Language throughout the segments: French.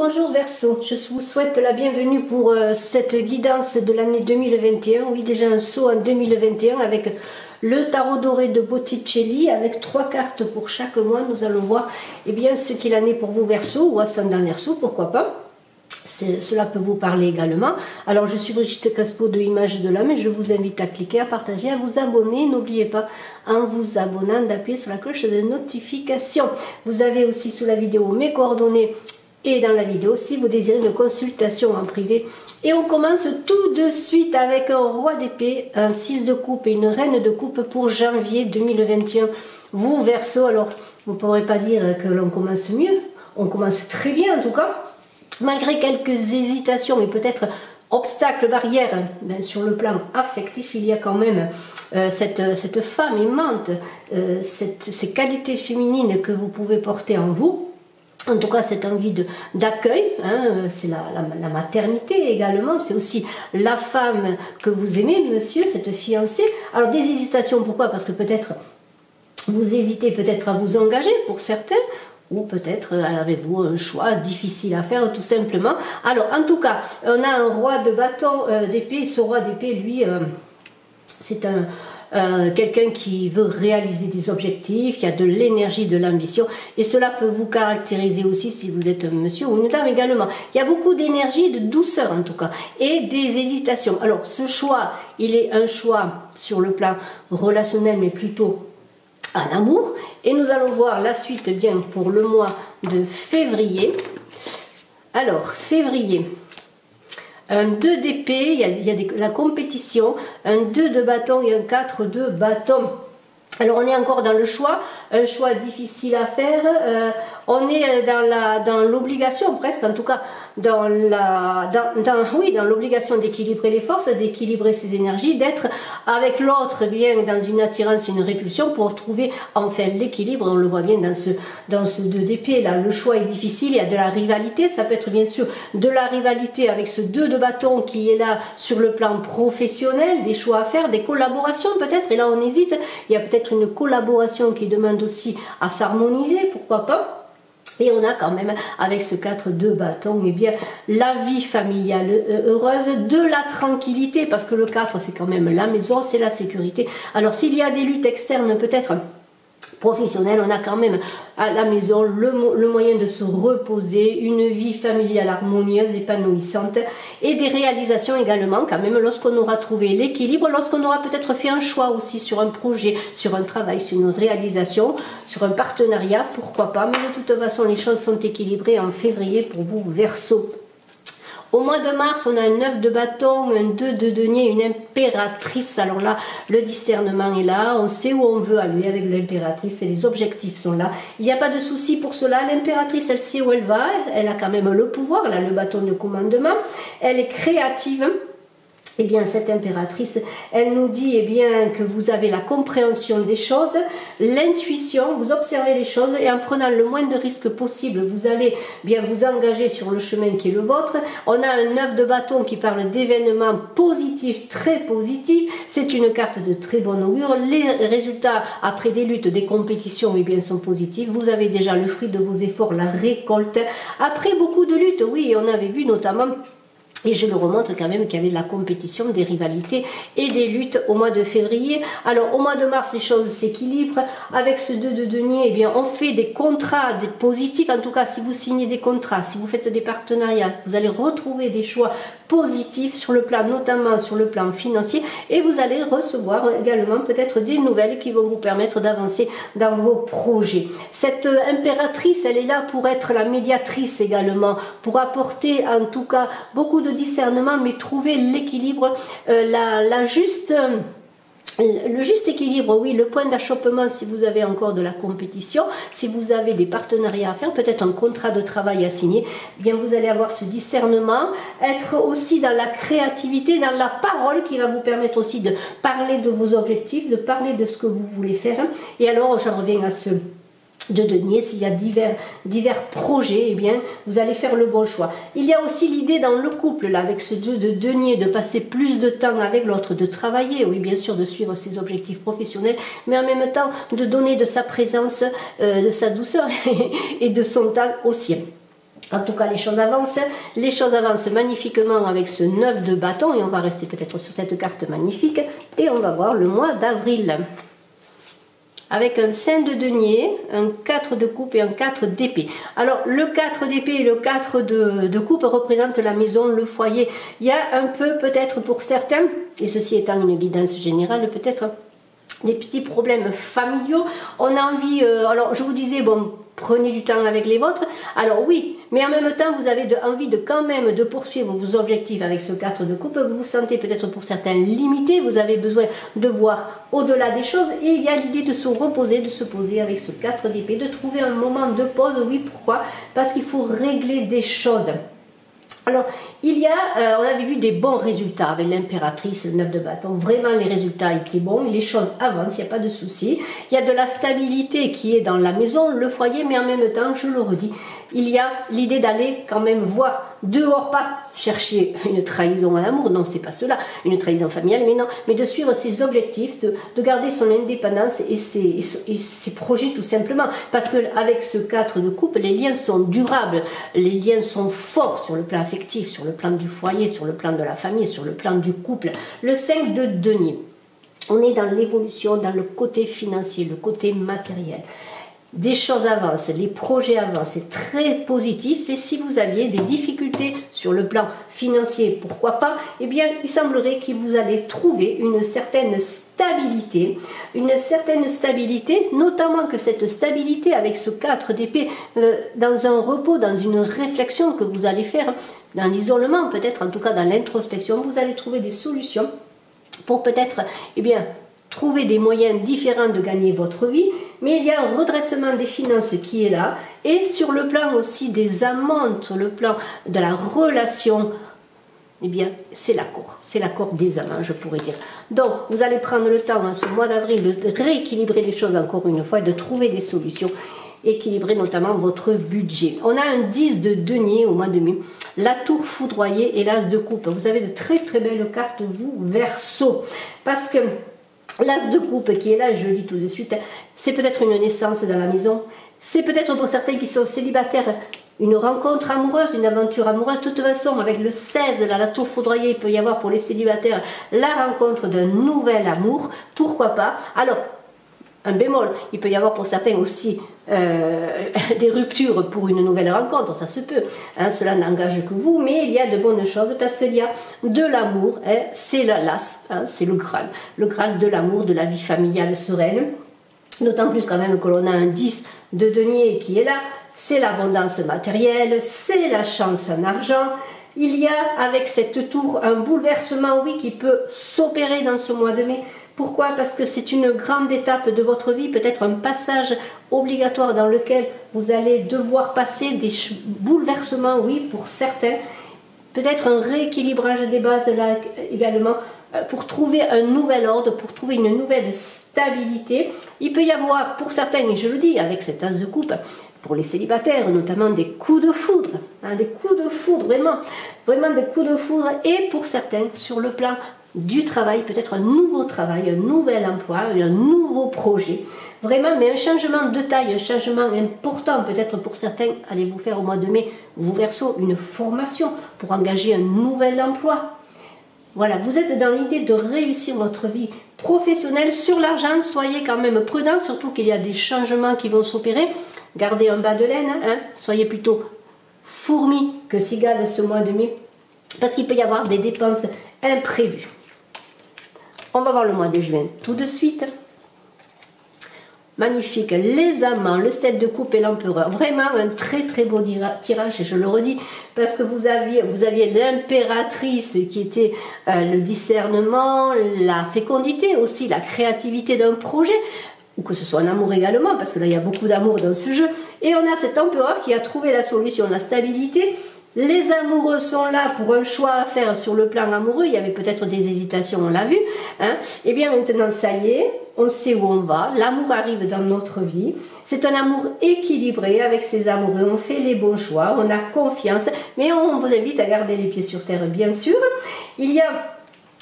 Bonjour Verseau, je vous souhaite la bienvenue pour cette guidance de l'année 2021. Oui, déjà un saut en 2021 avec le tarot doré de Botticelli avec 3 cartes pour chaque mois. Nous allons voir bien, ce qu'il en est pour vous Verseau ou ascendant Verseau, pourquoi pas. Cela peut vous parler également. Alors je suis Brigitte Crespo de Image de l'âme et je vous invite à cliquer, à partager, à vous abonner. N'oubliez pas, en vous abonnant, d'appuyer sur la cloche de notification. Vous avez aussi sous la vidéo mes coordonnées et dans la vidéo si vous désirez une consultation en privé. Et on commence tout de suite avec un roi d'épée, un 6 de coupe et une reine de coupe pour janvier 2021. Vous Verseau, alors vous ne pourrez pas dire que l'on commence mieux, on commence très bien en tout cas. Malgré quelques hésitations et peut-être obstacles, barrières, sur le plan affectif, il y a quand même cette femme aimante, ces qualités féminines que vous pouvez porter en vous. En tout cas, cette envie d'accueil, c'est la maternité également, c'est aussi la femme que vous aimez, monsieur, cette fiancée. Alors des hésitations, pourquoi? Parce que peut-être vous hésitez peut-être à vous engager pour certains, ou peut-être avez-vous un choix difficile à faire tout simplement. Alors en tout cas, on a un roi de bâton d'épée. Ce roi d'épée, lui, c'est quelqu'un qui veut réaliser des objectifs, qui a de l'énergie, de l'ambition, et cela peut vous caractériser aussi si vous êtes un monsieur ou une dame également. Il y a beaucoup d'énergie, de douceur en tout cas, et des hésitations. Alors ce choix, il est un choix sur le plan relationnel, mais plutôt en amour, et nous allons voir la suite bien pour le mois de février. Alors février, un 2 d'épée, il y a la compétition, un 2 de bâton et un 4 de bâton. Alors on est encore dans le choix, un choix difficile à faire, on est dans l'obligation presque, en tout cas dans l'obligation d'équilibrer les forces, d'équilibrer ses énergies, d'être avec l'autre bien dans une attirance et une répulsion pour trouver enfin l'équilibre. On le voit bien dans ce 2 d'épée là, le choix est difficile, il y a de la rivalité, ça peut être bien sûr de la rivalité avec ce 2 de bâton qui est là sur le plan professionnel, des choix à faire, des collaborations peut-être, et là on hésite, il y a peut-être une collaboration qui demande aussi à s'harmoniser, pourquoi pas. Et on a quand même, avec ce 4 de bâton, eh bien, la vie familiale heureuse, de la tranquillité, parce que le 4, c'est quand même la maison, c'est la sécurité. Alors, s'il y a des luttes externes, peut-être professionnelles, on a quand même à la maison le moyen de se reposer, une vie familiale harmonieuse, épanouissante, et des réalisations également, quand même, lorsqu'on aura trouvé l'équilibre, lorsqu'on aura peut-être fait un choix aussi sur un projet, sur un travail, sur une réalisation, sur un partenariat, pourquoi pas, mais de toute façon, les choses sont équilibrées en février pour vous, Verseau. Au mois de mars, on a un 9 de bâton, un 2 de denier, une impératrice. Alors là, le discernement est là, on sait où on veut aller avec l'impératrice et les objectifs sont là. Il n'y a pas de souci pour cela. L'impératrice, elle sait où elle va, elle a quand même le pouvoir, elle a le bâton de commandement, elle est créative. Eh bien, cette impératrice, elle nous dit eh bien, que vous avez la compréhension des choses, l'intuition, vous observez les choses et en prenant le moins de risques possible, vous allez bien vous engager sur le chemin qui est le vôtre. On a un 9 de bâton qui parle d'événements positifs, très positifs. C'est une carte de très bon augure. Les résultats après des luttes, des compétitions, eh bien, sont positifs. Vous avez déjà le fruit de vos efforts, la récolte. Après beaucoup de luttes, oui, on avait vu notamment... Et je le remontre quand même qu'il y avait de la compétition, des rivalités et des luttes au mois de février. Alors au mois de mars, les choses s'équilibrent. Avec ce 2 de denier, eh bien, on fait des contrats, des positifs. En tout cas, si vous signez des contrats, si vous faites des partenariats, vous allez retrouver des choix positifs sur le plan, notamment sur le plan financier. Et vous allez recevoir également peut-être des nouvelles qui vont vous permettre d'avancer dans vos projets. Cette impératrice, elle est là pour être la médiatrice également, pour apporter en tout cas beaucoup de discernement, mais trouver l'équilibre, le juste équilibre, oui, le point d'achoppement si vous avez encore de la compétition, si vous avez des partenariats à faire, peut-être un contrat de travail à signer, eh bien vous allez avoir ce discernement, être aussi dans la créativité, dans la parole qui va vous permettre aussi de parler de vos objectifs, de parler de ce que vous voulez faire. Et alors j'en reviens à ce de denier, s'il y a divers projets, eh bien, vous allez faire le bon choix. Il y a aussi l'idée dans le couple, là, avec ce 2 de denier, de passer plus de temps avec l'autre, de travailler, oui, bien sûr, de suivre ses objectifs professionnels, mais en même temps, de donner de sa présence, de sa douceur et de son temps au sien. En tout cas, les choses avancent magnifiquement avec ce 9 de bâton et on va rester peut-être sur cette carte magnifique et on va voir le mois d'avril. Avec un 5 de denier, un 4 de coupe et un 4 d'épée. Alors, le 4 d'épée et le 4 de coupe représentent la maison, le foyer. Il y a un peu, peut-être pour certains, et ceci étant une guidance générale, peut-être des petits problèmes familiaux. On a envie, alors je vous disais, bon, prenez du temps avec les vôtres. Alors oui, mais en même temps, vous avez envie de quand même de poursuivre vos objectifs avec ce 4 de coupe. Vous vous sentez peut-être pour certains limité, vous avez besoin de voir au-delà des choses. Et il y a l'idée de se reposer, de se poser avec ce 4 d'épée, de trouver un moment de pause. Oui, pourquoi? Parce qu'il faut régler des choses. Alors, on avait vu des bons résultats avec l'impératrice, le 9 de bâton. Vraiment, les résultats étaient bons, les choses avancent, il n'y a pas de souci. Il y a de la stabilité qui est dans la maison, le foyer, mais en même temps, je le redis, il y a l'idée d'aller quand même voir dehors, pas chercher une trahison à l'amour, non, c'est pas cela, une trahison familiale, mais non, mais de suivre ses objectifs, de garder son indépendance et ses projets tout simplement. Parce qu'avec ce 4 de coupe, les liens sont durables, les liens sont forts sur le plan affectif, sur le plan du foyer, sur le plan de la famille, sur le plan du couple. Le 5 de denier, on est dans l'évolution, dans le côté financier, le côté matériel. Des choses avancent, les projets avancent, c'est très positif. Et si vous aviez des difficultés sur le plan financier, pourquoi pas, eh bien, il semblerait que vous allez trouver une certaine stabilité, notamment que cette stabilité avec ce 4 d'épée, dans un repos, dans une réflexion que vous allez faire, dans l'isolement, peut-être en tout cas dans l'introspection, vous allez trouver des solutions pour peut-être, eh bien, trouver des moyens différents de gagner votre vie, mais il y a un redressement des finances qui est là, et sur le plan aussi des amants, sur le plan de la relation, eh bien, c'est l'accord des amants, je pourrais dire. Donc, vous allez prendre le temps, en ce mois d'avril, de rééquilibrer les choses encore une fois, et de trouver des solutions, équilibrer notamment votre budget. On a un 10 de denier au mois de mai, la tour foudroyée et l'as de coupe. Vous avez de très très belles cartes, vous, Verseau, parce que l'as de coupe qui est là, je le dis tout de suite, c'est peut-être une naissance dans la maison, c'est peut-être pour certains qui sont célibataires, une rencontre amoureuse, une aventure amoureuse. De toute façon, avec le 16, là, la tour foudroyée, il peut y avoir pour les célibataires la rencontre d'un nouvel amour, pourquoi pas. Alors, un bémol, il peut y avoir pour certains aussi des ruptures pour une nouvelle rencontre, ça se peut, hein, cela n'engage que vous, mais il y a de bonnes choses parce qu'il y a de l'amour, hein, c'est l'as, hein, c'est le Graal de l'amour, de la vie familiale sereine, d'autant plus quand même que l'on a un 10 de denier qui est là, c'est l'abondance matérielle, c'est la chance en argent. Il y a avec cette tour un bouleversement, oui, qui peut s'opérer dans ce mois de mai. Pourquoi? Parce que c'est une grande étape de votre vie, peut-être un passage obligatoire dans lequel vous allez devoir passer des bouleversements, oui, pour certains. Peut-être un rééquilibrage des bases là également, pour trouver un nouvel ordre, pour trouver une nouvelle stabilité. Il peut y avoir pour certains, et je le dis avec cette as de coupe, pour les célibataires, notamment des coups de foudre, hein, des coups de foudre, vraiment des coups de foudre, et pour certains, sur le plan du travail, peut-être un nouveau travail, un nouvel emploi, un nouveau projet, vraiment, mais un changement de taille, un changement important, peut-être pour certains, allez vous faire au mois de mai, vous Verseau, une formation pour engager un nouvel emploi. Voilà, vous êtes dans l'idée de réussir votre vie professionnelle. Sur l'argent, soyez quand même prudent, surtout qu'il y a des changements qui vont s'opérer. Gardez un bas de laine, hein, soyez plutôt fourmi que cigale ce mois de mai, parce qu'il peut y avoir des dépenses imprévues. On va voir le mois de juin tout de suite. Magnifique, les amants, le 7 de coupe et l'empereur. Vraiment un très très beau tirage, et je le redis, parce que vous aviez l'impératrice qui était le discernement, la fécondité aussi, la créativité d'un projet, ou que ce soit un amour également, parce que là il y a beaucoup d'amour dans ce jeu. Et on a cet empereur qui a trouvé la solution, la stabilité. Les amoureux sont là pour un choix à faire sur le plan amoureux. Il y avait peut-être des hésitations, on l'a vu, hein. Et bien maintenant, ça y est, on sait où on va. L'amour arrive dans notre vie. C'est un amour équilibré avec ses amoureux. On fait les bons choix, on a confiance. Mais on vous invite à garder les pieds sur terre, bien sûr. Il y a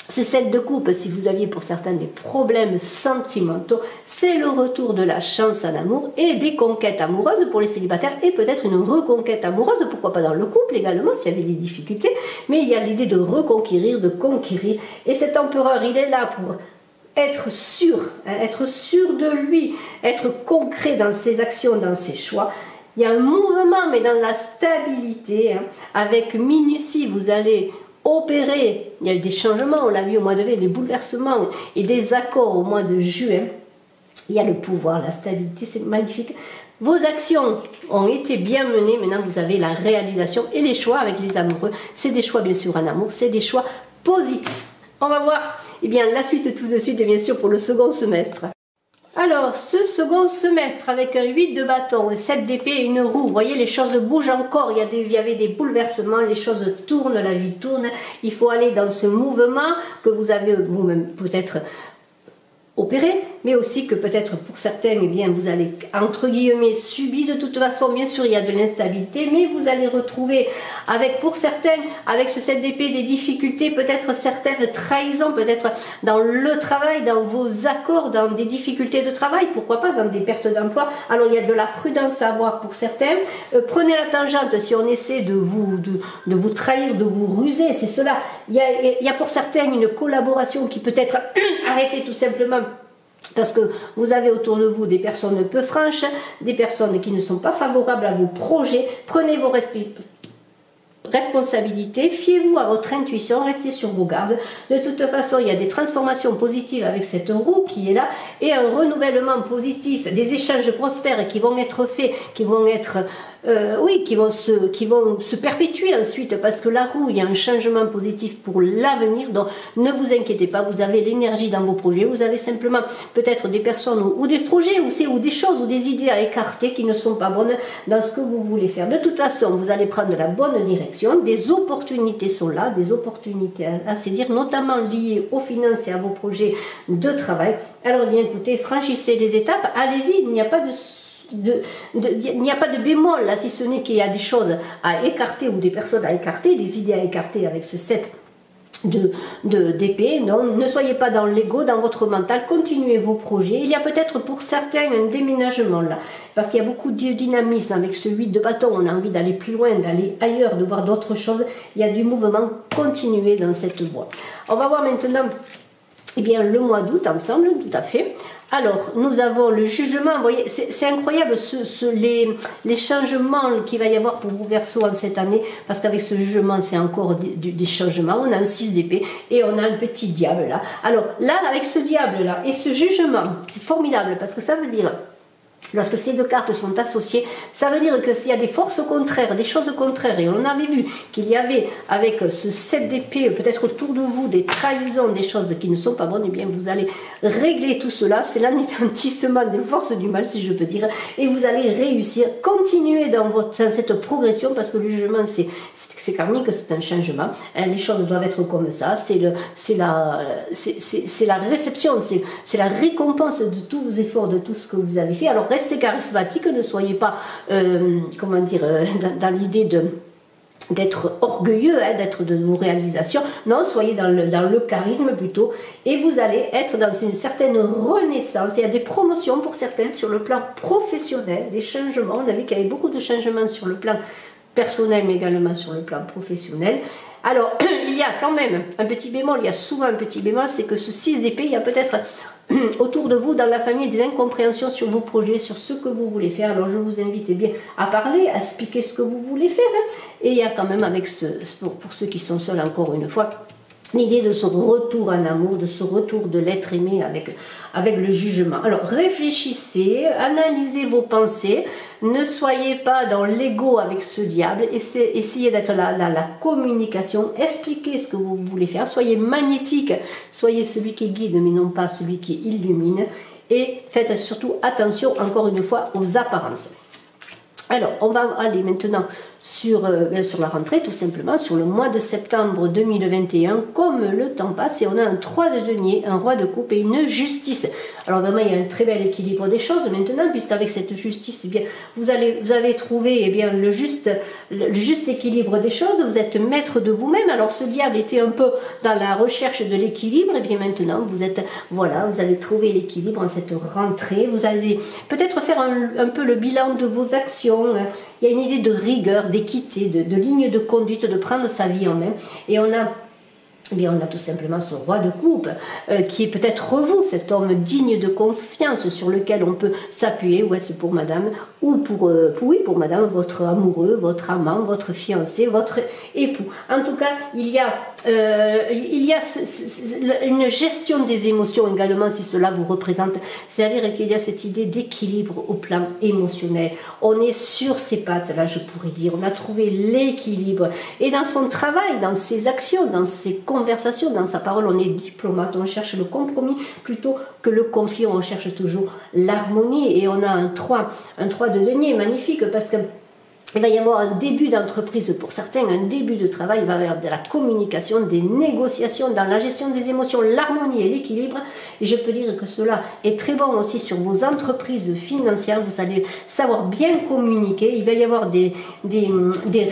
Ce 7 de coupe, si vous aviez pour certains des problèmes sentimentaux, c'est le retour de la chance en amour et des conquêtes amoureuses pour les célibataires et peut-être une reconquête amoureuse, pourquoi pas dans le couple également s'il y avait des difficultés, mais il y a l'idée de reconquérir, de conquérir, et cet empereur il est là pour être sûr de lui, être concret dans ses actions, dans ses choix. Il y a un mouvement mais dans la stabilité, avec minutie vous allez opérer, il y a eu des changements, on l'a vu au mois de mai, des bouleversements et des accords au mois de juin. Il y a le pouvoir, la stabilité, c'est magnifique. Vos actions ont été bien menées, maintenant vous avez la réalisation et les choix avec les amoureux. C'est des choix bien sûr en amour, c'est des choix positifs. On va voir la suite tout de suite et bien sûr pour le second semestre. Alors, ce second semestre, avec un 8 de bâton, 7 d'épée et une roue, vous voyez, les choses bougent encore, il y avait des bouleversements, les choses tournent, la vie tourne, il faut aller dans ce mouvement que vous avez vous-même peut-être opéré, mais aussi que peut-être pour certains, vous allez, entre guillemets, subir de toute façon, bien sûr, il y a de l'instabilité, mais vous allez retrouver, pour certains, avec ce 7 d'épée, des difficultés, peut-être certaines trahisons, peut-être dans le travail, dans vos accords, dans des difficultés de travail, pourquoi pas, dans des pertes d'emploi. Alors, il y a de la prudence à avoir pour certains. Prenez la tangente si on essaie de vous trahir, de vous ruser, c'est cela. Il y a pour certains une collaboration qui peut être arrêtée tout simplement parce que vous avez autour de vous des personnes peu franches, des personnes qui ne sont pas favorables à vos projets. Prenez vos responsabilités, fiez-vous à votre intuition, restez sur vos gardes. De toute façon, il y a des transformations positives avec cette roue qui est là et un renouvellement positif, des échanges prospères qui vont être faits, qui vont être qui vont se perpétuer ensuite, parce que la roue, il y a un changement positif pour l'avenir. Donc ne vous inquiétez pas, vous avez l'énergie dans vos projets, vous avez simplement peut-être des personnes ou des projets ou des choses ou des idées à écarter qui ne sont pas bonnes dans ce que vous voulez faire. De toute façon, vous allez prendre la bonne direction, des opportunités sont là, des opportunités à saisir, notamment liées aux finances et à vos projets de travail. Alors bien écoutez, franchissez les étapes, allez-y, il n'y a pas il n'y a pas de bémol là, si ce n'est qu'il y a des choses à écarter ou des personnes à écarter, des idées à écarter avec ce 7 d'épée. Non, ne soyez pas dans l'ego, dans votre mental, continuez vos projets. Il y a peut-être pour certains un déménagement là, parce qu'il y a beaucoup de dynamisme avec ce 8 de bâton, on a envie d'aller plus loin, d'aller ailleurs, de voir d'autres choses. Il y a du mouvement, continuez dans cette voie. On va voir maintenant le mois d'août ensemble, tout à fait. Alors, nous avons le jugement, vous voyez, c'est incroyable les changements qu'il va y avoir pour vous Verseaux en cette année, parce qu'avec ce jugement, c'est encore des changements. On a un 6 d'épée et on a un petit diable là. Alors là, avec ce diable là et ce jugement, c'est formidable, parce que ça veut dire, lorsque ces deux cartes sont associées, ça veut dire que s'il y a des forces contraires, des choses contraires, et on avait vu qu'il y avait avec ce 7 d'épée, peut-être autour de vous, des trahisons, des choses qui ne sont pas bonnes, et bien vous allez régler tout cela, c'est l'anéantissement des forces du mal, si je peux dire, et vous allez réussir, continuer dans cette progression, parce que le jugement, c'est karmique, c'est un changement, les choses doivent être comme ça, c'est la réception, c'est la récompense de tous vos efforts, de tout ce que vous avez fait. Alors restez charismatique, ne soyez pas dans l'idée d'être orgueilleux, d'être de vos réalisations. Non, soyez dans le charisme plutôt, et vous allez être dans une certaine renaissance. Il y a des promotions pour certains sur le plan professionnel, des changements. On a vu qu'il y avait beaucoup de changements sur le plan personnel, mais également sur le plan professionnel. Alors, il y a quand même un petit bémol, il y a souvent un petit bémol, c'est que ce 6 d'épée, il y a peut-être autour de vous, dans la famille, des incompréhensions sur vos projets, sur ce que vous voulez faire. Alors je vous invite bien à parler, à expliquer ce que vous voulez faire. Et il y a quand même, pour ceux qui sont seuls encore une fois, l'idée de ce retour en amour, de ce retour de l'être aimé avec le jugement. Alors réfléchissez, analysez vos pensées, ne soyez pas dans l'ego avec ce diable, essayez d'être la communication, expliquez ce que vous voulez faire, soyez magnétique, soyez celui qui guide mais non pas celui qui illumine, et faites surtout attention encore une fois aux apparences. Alors on va aller maintenant sur la rentrée, tout simplement, sur le mois de septembre 2021, comme le temps passe, et on a un 3 de denier, un roi de coupe et une justice. Alors vraiment, il y a un très bel équilibre des choses maintenant, puisqu'avec cette justice, eh bien, vous avez trouvé eh bien, le juste équilibre des choses, vous êtes maître de vous-même. Alors ce diable était un peu dans la recherche de l'équilibre, et bien maintenant, vous allez trouver l'équilibre en cette rentrée. Vous allez peut-être faire un peu le bilan de vos actions. Il y a une idée de rigueur, d'équité, de ligne de conduite, de prendre sa vie en main. Et on a tout simplement ce roi de coupe qui est peut-être vous, cet homme digne de confiance sur lequel on peut s'appuyer. Ouais, c'est pour madame, ou pour madame, votre amoureux, votre amant, votre fiancé, votre époux. En tout cas, il y a une gestion des émotions également, si cela vous représente. C'est-à-dire qu'il y a cette idée d'équilibre au plan émotionnel. On est sur ses pattes, là je pourrais dire. On a trouvé l'équilibre. Et dans son travail, dans ses actions, dans ses conversation, dans sa parole, on est diplomate, on cherche le compromis plutôt que le conflit, on cherche toujours l'harmonie. Et on a un 3 de denier magnifique, parce que il va y avoir un début d'entreprise pour certains, un début de travail, il va y avoir de la communication, des négociations, dans la gestion des émotions, l'harmonie et l'équilibre. Et je peux dire que cela est très bon aussi sur vos entreprises financières. Vous allez savoir bien communiquer. Il va y avoir des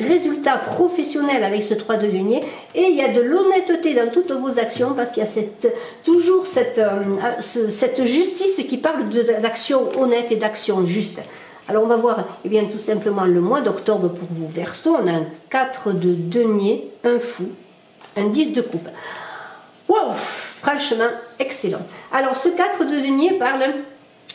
résultats professionnels avec ce 3 de denier. Et il y a de l'honnêteté dans toutes vos actions, parce qu'il y a toujours cette justice qui parle d'action honnête et d'action juste. Alors on va voir eh bien, tout simplement le mois d'octobre pour vous Verseau. On a un 4 de denier, un fou, un 10 de coupe. Wow, franchement excellent. Alors ce 4 de denier parle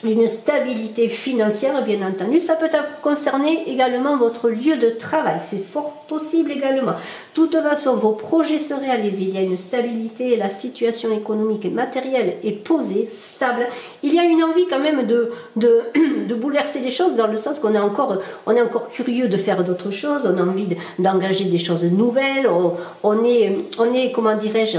d'une stabilité financière, bien entendu. Ça peut concerner également votre lieu de travail. C'est fort possible également. De toute façon, vos projets se réalisent. Il y a une stabilité, la situation économique et matérielle est posée, stable. Il y a une envie quand même de bouleverser les choses, dans le sens qu'on est encore curieux de faire d'autres choses. On a envie d'engager des choses nouvelles. On est comment dirais-je,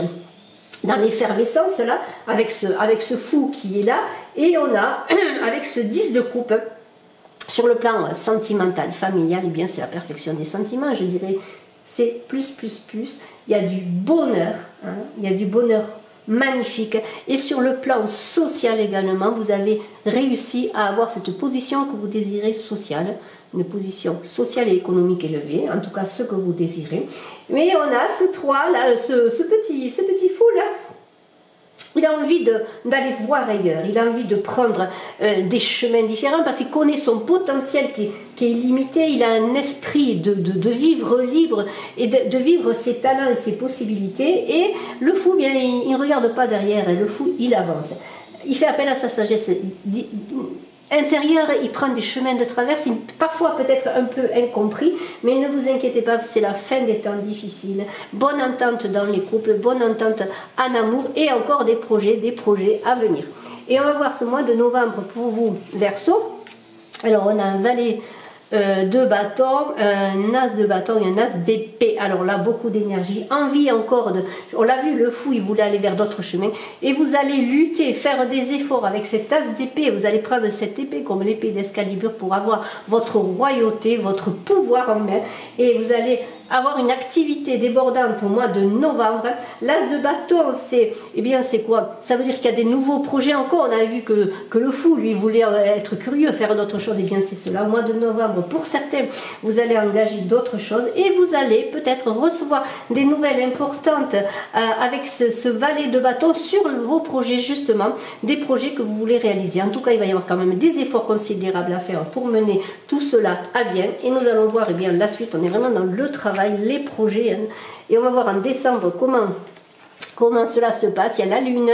dans l'effervescence là, avec ce fou qui est là, et on a avec ce 10 de coupe, sur le plan sentimental, familial, et bien c'est la perfection des sentiments, je dirais, c'est plus, il y a du bonheur, hein, il y a du bonheur magnifique, et sur le plan social également, vous avez réussi à avoir cette position que vous désirez sociale, une position sociale et économique élevée, en tout cas ce que vous désirez. Mais on a ce 3 là, ce petit fou là, il a envie d'aller voir ailleurs, il a envie de prendre des chemins différents, parce qu'il connaît son potentiel qui est illimité. Il a un esprit de vivre libre et de vivre ses talents et ses possibilités. Et le fou, bien, il ne regarde pas derrière, le fou, il avance. Il fait appel à sa sagesse intérieure, il prend des chemins de traverse, parfois peut-être un peu incompris, mais ne vous inquiétez pas, c'est la fin des temps difficiles. Bonne entente dans les couples, bonne entente en amour, et encore des projets à venir. Et on va voir ce mois de novembre pour vous Verseau. Alors on a un valet de bâton, un as de bâton et un as d'épée. Alors là, beaucoup d'énergie, envie encore on l'a vu, le fou, il voulait aller vers d'autres chemins, et vous allez lutter, faire des efforts avec cet as d'épée. Vous allez prendre cette épée comme l'épée d'Excalibur pour avoir votre royauté, votre pouvoir en main, et vous allez avoir une activité débordante au mois de novembre. L'as de bâton, c'est quoi? Ça veut dire qu'il y a des nouveaux projets encore. On a vu que le fou, lui, voulait être curieux, faire d'autres choses. Et bien c'est cela, au mois de novembre, pour certains, vous allez engager d'autres choses, et vous allez peut-être recevoir des nouvelles importantes avec ce valet de bâton sur vos projets, justement, des projets que vous voulez réaliser. En tout cas, il va y avoir quand même des efforts considérables à faire pour mener tout cela à bien, et nous allons voir bien la suite. On est vraiment dans le travail, les projets, hein. Et on va voir en décembre comment cela se passe. Il y a la lune,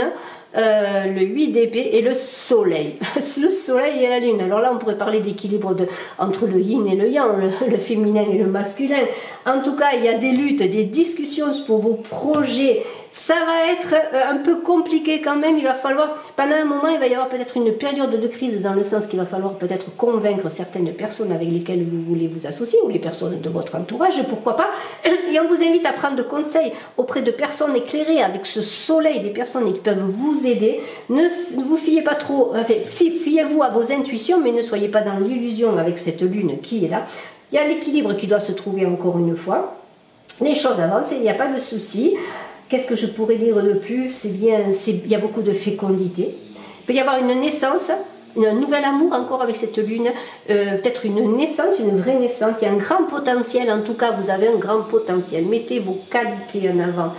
le 8 d'épée et le soleil. Le soleil et la lune. Alors là, on pourrait parler d'équilibre entre le yin et le yang, le féminin et le masculin. En tout cas, il y a des luttes, des discussions pour vos projets. Ça va être un peu compliqué quand même. Il va falloir, pendant un moment, il va y avoir peut-être une période de crise, dans le sens qu'il va falloir peut-être convaincre certaines personnes avec lesquelles vous voulez vous associer, ou les personnes de votre entourage, pourquoi pas. Et on vous invite à prendre conseil auprès de personnes éclairées avec ce soleil, des personnes qui peuvent vous aider. Ne vous fiez pas trop, enfin, si, fiez-vous à vos intuitions, mais ne soyez pas dans l'illusion avec cette lune qui est là. Il y a l'équilibre qui doit se trouver encore une fois. Les choses avancent, il n'y a pas de souci. Qu'est-ce que je pourrais dire de plus? C'est bien, il y a beaucoup de fécondité. Il peut y avoir une naissance, un nouvel amour encore avec cette lune, peut-être une naissance, une vraie naissance. Il y a un grand potentiel, en tout cas vous avez un grand potentiel. Mettez vos qualités en avant.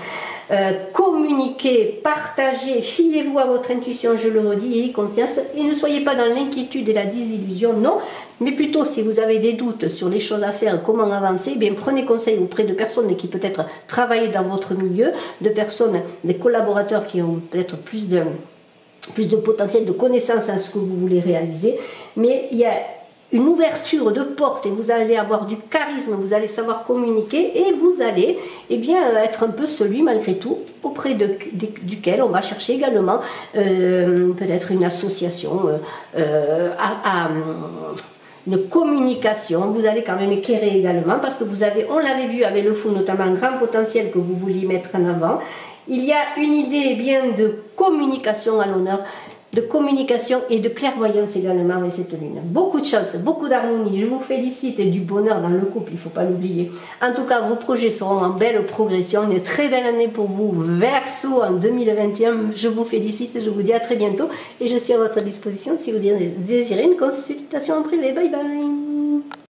Communiquez, partagez, fiez-vous à votre intuition, je le redis, ayez confiance et ne soyez pas dans l'inquiétude et la désillusion, non, mais plutôt si vous avez des doutes sur les choses à faire, comment avancer, eh bien prenez conseil auprès de personnes qui peut-être travaillent dans votre milieu, de personnes, des collaborateurs qui ont peut-être plus de potentiel, de connaissances en ce que vous voulez réaliser, mais il y a une ouverture de porte et vous allez avoir du charisme, vous allez savoir communiquer et vous allez être un peu celui malgré tout auprès duquel on va chercher également peut-être une association, une communication. Vous allez quand même éclairer également parce que vous avez, on l'avait vu avec le fou notamment, un grand potentiel que vous vouliez mettre en avant. Il y a une idée de communication à l'honneur, de communication et de clairvoyance également avec cette lune. Beaucoup de chance, beaucoup d'harmonie, je vous félicite et du bonheur dans le couple, il ne faut pas l'oublier. En tout cas, vos projets seront en belle progression, une très belle année pour vous, Verseau en 2021, je vous félicite, je vous dis à très bientôt et je suis à votre disposition si vous désirez une consultation en privé. Bye bye.